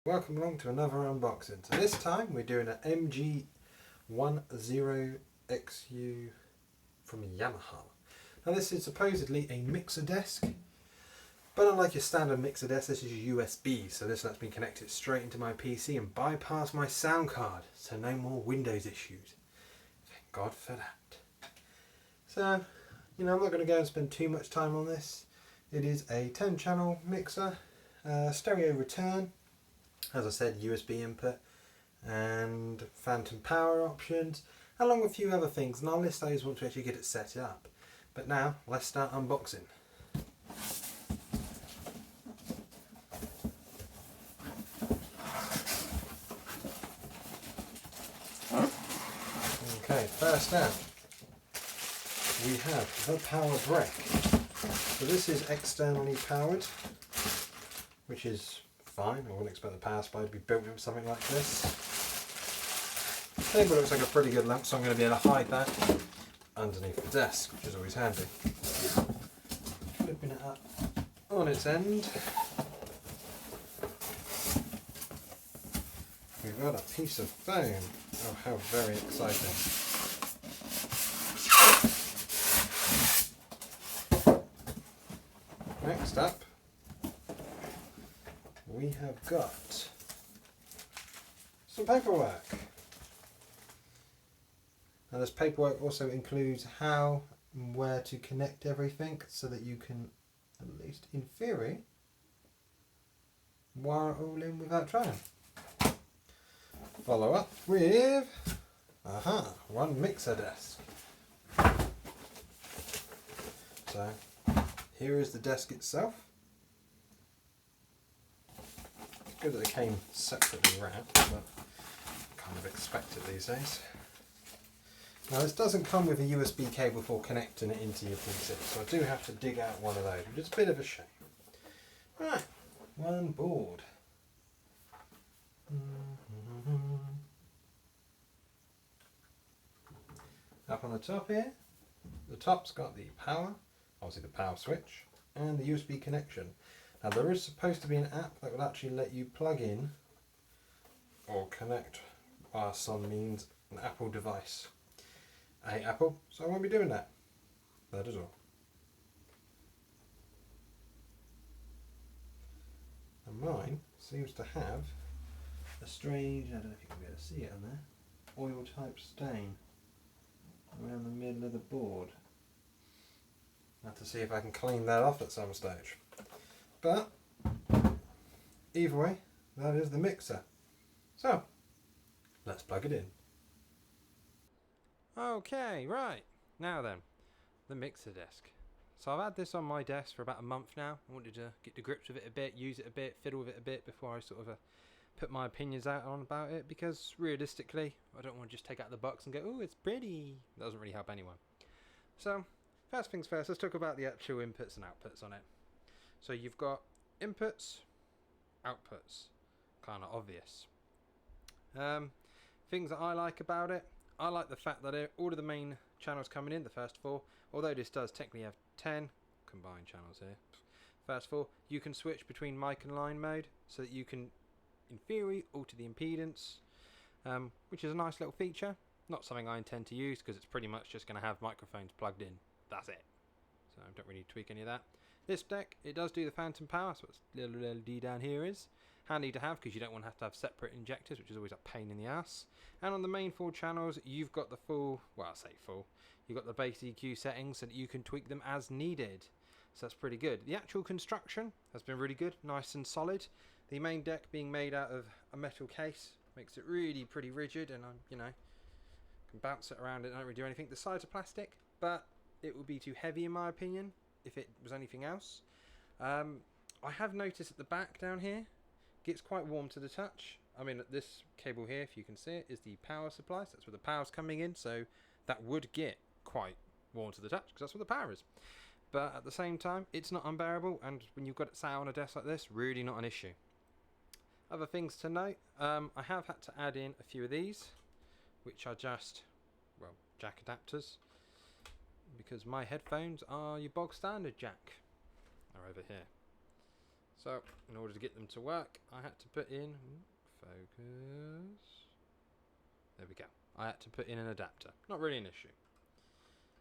Welcome along to another unboxing. So this time we're doing an MG10XU from Yamaha. Now this is supposedly a mixer desk, but unlike your standard mixer desk, this is USB, so this lets me connect it straight into my PC and bypass my sound card, so no more Windows issues. Thank God for that. So, I'm not going to go and spend too much time on this. It is a 10-channel mixer, stereo return, as I said, USB input and phantom power options, along with a few other things, and I'll list those once we actually get it set up. But now, let's start unboxing. Okay, first up, we have the power brick. So this is externally powered, which is fine. I wouldn't expect the power supply to be built with something like this. The table looks like a pretty good length, so I'm going to be able to hide that underneath the desk, which is always handy. Flipping it up on its end, we've got a piece of foam. Oh, how very exciting. Next up, we have got some paperwork. Now this paperwork also includes how and where to connect everything so that you can, at least in theory, wire it all in without trying. Follow up with one mixer desk. So here is the desk itself. It's good that it came separately wrapped, but kind of expect it these days. Now this doesn't come with a USB cable for connecting it into your PC, so I do have to dig out one of those, which is a bit of a shame. Right, one board. Up on the top here, the top's got the power, obviously the power switch, and the USB connection. Now there is supposed to be an app that will actually let you plug in or connect via some means an Apple device. I hate Apple, so I won't be doing that. That is all. And mine seems to have a strange, I don't know if you can be able to see it on there, oil type stain around the middle of the board. I'll have to see if I can clean that off at some stage. But either way, that is the mixer. So let's plug it in. Okay, right, now then, the mixer desk. So I've had this on my desk for about a month now. I wanted to get to grips with it a bit, use it a bit, fiddle with it a bit before I sort of put my opinions out on about it, because realistically I don't want to just take out the box and go, oh, it's pretty. That doesn't really help anyone. So first things first, let's talk about the actual inputs and outputs on it. So you've got inputs, outputs, kind of obvious. Things that I like about it, I like the fact that all of the main channels coming in, the first four, although this does technically have 10 combined channels here, first four, you can switch between mic and line mode so that you can, in theory, alter the impedance, which is a nice little feature. Not something I intend to use because it's pretty much just going to have microphones plugged in. That's it. So I don't really tweak any of that. This deck, it does do the phantom power, so it's little LED down here is handy to have because you don't want to have separate injectors, which is always a pain in the ass. And on the main 4 channels, you've got the full, well, I say full, you've got the bass EQ settings so that you can tweak them as needed. So that's pretty good. The actual construction has been really good, nice and solid. The main deck being made out of a metal case makes it really pretty rigid, and can bounce it around and don't really do anything. The sides are plastic, but it would be too heavy in my opinion if it was anything else. I have noticed at the back down here gets quite warm to the touch. I mean, this cable here, if you can see it, is the power supply, so that's where the power's coming in, so that would get quite warm to the touch because that's where the power is. But at the same time, it's not unbearable, and when you've got it sat on a desk like this, really not an issue. Other things to note, I have had to add in a few of these, which are just, well, jack adapters, because my headphones are your bog standard jack. They're over here. So in order to get them to work, I had to put in, focus, there we go. I had to put in an adapter. Not really an issue.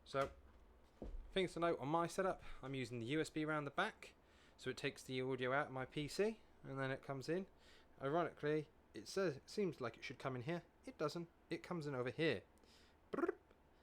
So things to note on my setup, I'm using the USB around the back, so it takes the audio out of my PC and then it comes in. Ironically, it seems like it should come in here. It doesn't. It comes in over here.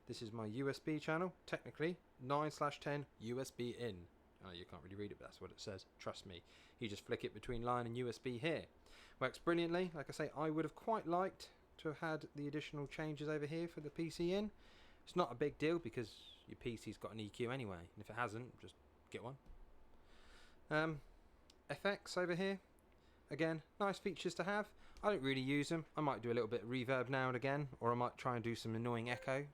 This is my USB channel, technically 9/10 USB in. Oh, you can't really read it, but that's what it says. Trust me. You just flick it between line and USB here. Works brilliantly. Like I say, I would have quite liked to have had the additional changes over here for the PC in. It's not a big deal because your PC's got an EQ anyway, and if it hasn't, just get one. FX over here. Again, nice features to have. I don't really use them. I might do a little bit of reverb now and again, or I might try and do some annoying echo.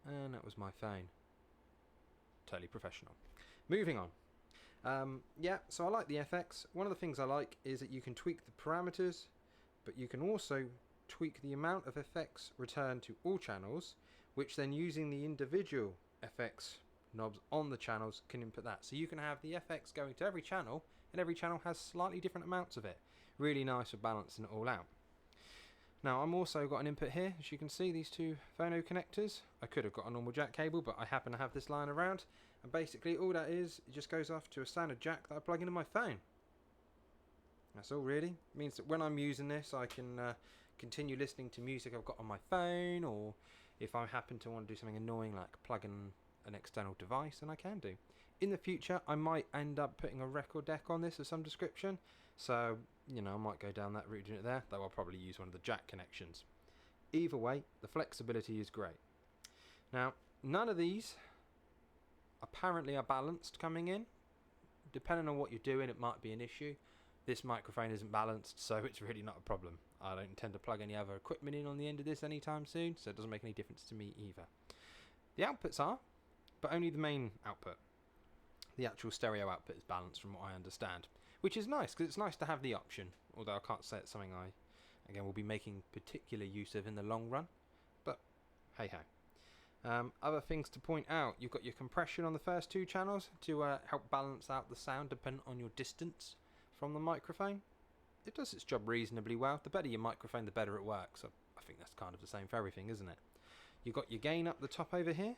And that was my phone. Totally professional. Moving on. Yeah, so I like the FX. One of the things I like is that you can tweak the parameters, but you can also tweak the amount of FX returned to all channels, which then using the individual FX knobs on the channels can input that. So you can have the FX going to every channel, and every channel has slightly different amounts of it. Really nice for balancing it all out. Now I'm also got an input here, as you can see, these two phono connectors. I could have got a normal jack cable, but I happen to have this lying around, and basically all that is, it just goes off to a standard jack that I plug into my phone. That's all really. It means that when I'm using this, I can continue listening to music I've got on my phone, or if I happen to want to do something annoying like plug in an external device, then I can do. In the future, I might end up putting a record deck on this of some description, so you know, I might go down that route there, though I'll probably use one of the jack connections. Either way, the flexibility is great. Now, none of these apparently are balanced coming in. Depending on what you're doing, it might be an issue. This microphone isn't balanced, so it's really not a problem. I don't intend to plug any other equipment in on the end of this anytime soon, so it doesn't make any difference to me either. The outputs are, but only the main output. The actual stereo output is balanced from what I understand, which is nice because it's nice to have the option, although I can't say it's something I, again, will be making particular use of in the long run, but hey ho. Other things to point out, you've got your compression on the first two channels to help balance out the sound depending on your distance from the microphone. It does its job reasonably well. The better your microphone, the better it works. So I think that's kind of the same for everything, isn't it? You've got your gain up the top over here,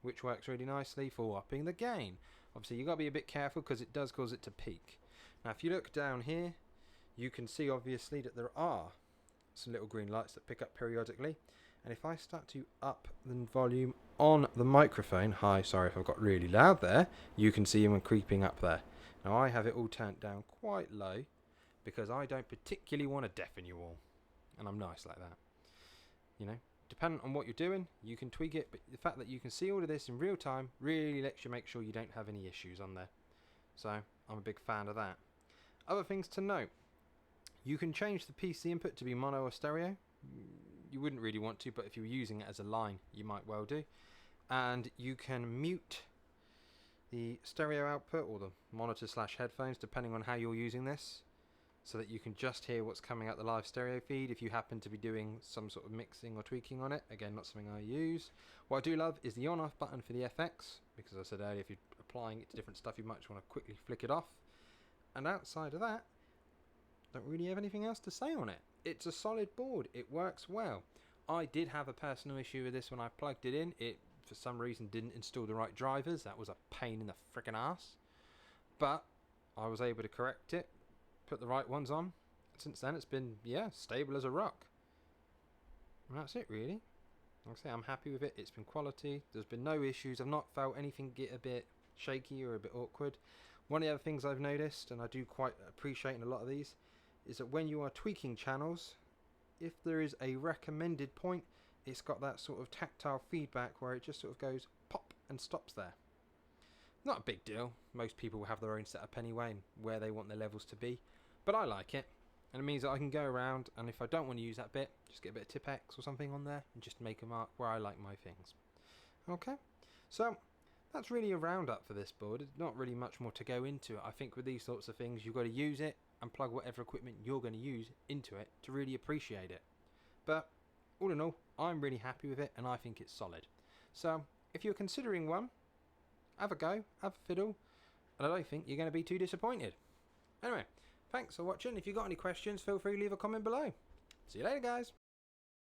which works really nicely for upping the gain. Obviously you've got to be a bit careful because it does cause it to peak. Now if you look down here, you can see obviously that there are some little green lights that pick up periodically. And if I start to up the volume on the microphone, hi, sorry if I've got really loud there, you can see them creeping up there. Now I have it all turned down quite low because I don't particularly want to deafen you all. And I'm nice like that. You know, depending on what you're doing, you can tweak it, but the fact that you can see all of this in real time really lets you make sure you don't have any issues on there. So I'm a big fan of that. Other things to note, you can change the PC input to be mono or stereo. You wouldn't really want to, but if you're using it as a line, you might well do. And you can mute the stereo output or the monitor / headphones, depending on how you're using this, so that you can just hear what's coming out the live stereo feed if you happen to be doing some sort of mixing or tweaking on it. Again, not something I use. What I do love is the on-off button for the FX, because as I said earlier, if you're applying it to different stuff, you might just want to quickly flick it off. And outside of that, don't really have anything else to say on it. It's a solid board. It works well. I did have a personal issue with this when I plugged it in. It, for some reason, didn't install the right drivers. That was a pain in the frickin' ass. But I was able to correct it, put the right ones on. Since then, it's been, yeah, stable as a rock. And that's it, really. Like I say, I'm happy with it. It's been quality. There's been no issues. I've not felt anything get a bit shaky or a bit awkward. One of the other things I've noticed, and I do quite appreciate in a lot of these, is that when you are tweaking channels, if there is a recommended point, it's got that sort of tactile feedback where it just sort of goes pop and stops there. Not a big deal. Most people have their own setup anyway and where they want their levels to be, but I like it, and it means that I can go around, and if I don't want to use that bit, just get a bit of Tip-X or something on there and just make a mark where I like my things. Okay, so that's really a roundup for this board. There's not really much more to go into it. I think with these sorts of things, you've got to use it and plug whatever equipment you're going to use into it to really appreciate it. But all in all, I'm really happy with it and I think it's solid. So if you're considering one, have a go, have a fiddle. and I don't think you're going to be too disappointed. Anyway, thanks for watching. If you've got any questions, feel free to leave a comment below. See you later, guys.